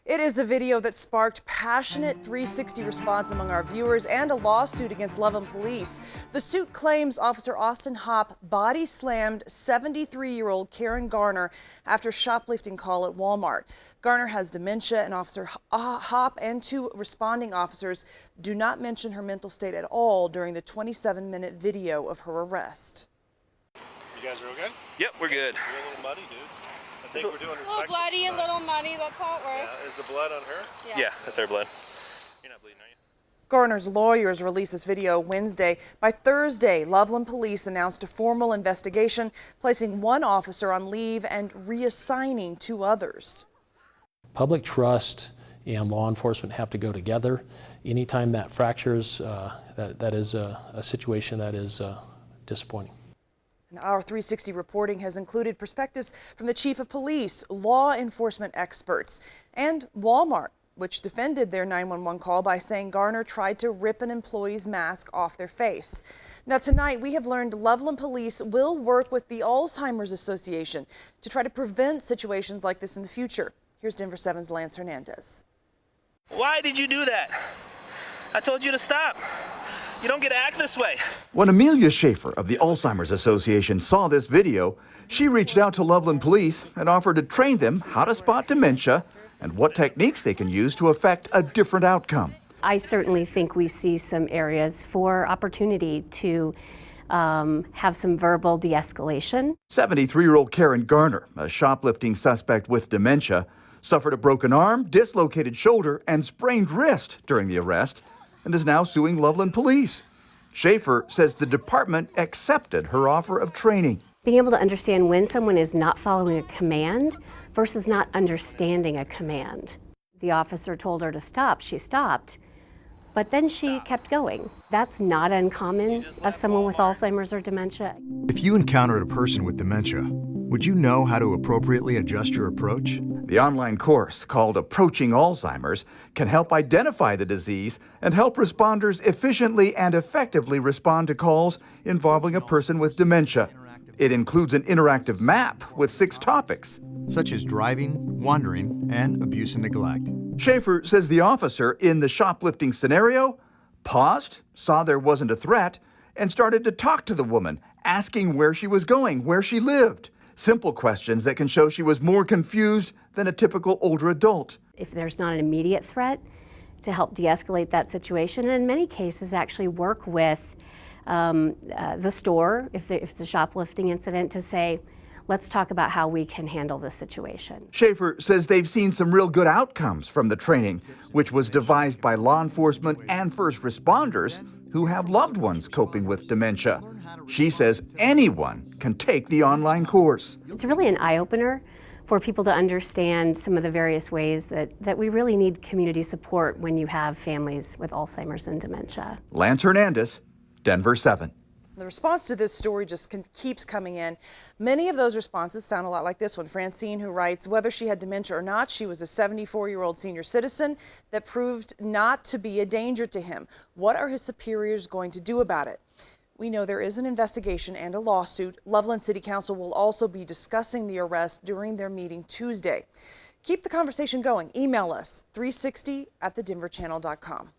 It is a video that sparked passionate 360 response among our viewers and a lawsuit against Loveland Police. The suit claims Officer Austin Hopp body slammed 73-year-old Karen Garner after shoplifting call at Walmart. Garner has dementia, and Officer Hopp and two responding officers do not mention her mental state at all during the 27-minute video of her arrest. You guys are okay? Yep, we're good. You're a little muddy, dude. I think we're doing a little bloody and a little muddy, that's how it works. Yeah. Is the blood on her? Yeah, that's our blood. You're not bleeding, are you? Garner's lawyers released this video Wednesday. By Thursday, Loveland Police announced a formal investigation, placing one officer on leave and reassigning two others. Public trust and law enforcement have to go together. Anytime that fractures, that is a situation that is disappointing. And our 360 reporting has included perspectives from the chief of police, law enforcement experts, and Walmart, which defended their 911 call by saying Garner tried to rip an employee's mask off their face. Now tonight, we have learned Loveland Police will work with the Alzheimer's Association to try to prevent situations like this in the future. Here's Denver 7's Lance Hernandez. Why did you do that? I told you to stop. You don't get to act this way. When Amelia Schaefer of the Alzheimer's Association saw this video, she reached out to Loveland Police and offered to train them how to spot dementia and what techniques they can use to affect a different outcome. I certainly think we see some areas for opportunity to have some verbal de-escalation. 73-year-old Karen Garner, a shoplifting suspect with dementia, suffered a broken arm, dislocated shoulder, and sprained wrist during the arrest, and is now suing Loveland Police. Schaefer says the department accepted her offer of training. Being able to understand when someone is not following a command versus not understanding a command. The officer told her to stop, she stopped, but then she kept going. That's not uncommon of someone with Alzheimer's or dementia. If you encountered a person with dementia, would you know how to appropriately adjust your approach? The online course, called Approaching Alzheimer's, can help identify the disease and help responders efficiently and effectively respond to calls involving a person with dementia. It includes an interactive map with 6 topics, such as driving, wandering, and abuse and neglect. Schaefer says the officer in the shoplifting scenario paused, saw there wasn't a threat, and started to talk to the woman, asking where she was going, where she lived. Simple questions that can show she was more confused than a typical older adult. If there's not an immediate threat, to help de-escalate that situation, and in many cases actually work with the store, if it's a shoplifting incident, to say, let's talk about how we can handle this situation. Schaefer says they've seen some real good outcomes from the training, which was devised by law enforcement and first responders who have loved ones coping with dementia. She says anyone can take the online course. It's really an eye-opener for people to understand some of the various ways that we really need community support when you have families with Alzheimer's and dementia. Lance Hernandez, Denver 7. The response to this story just keeps coming in. Many of those responses sound a lot like this one. Francine, who writes, whether she had dementia or not, she was a 74-year-old senior citizen that proved not to be a danger to him. What are his superiors going to do about it? We know there is an investigation and a lawsuit. Loveland City Council will also be discussing the arrest during their meeting Tuesday. Keep the conversation going. Email us 360@thedenverchannel.com.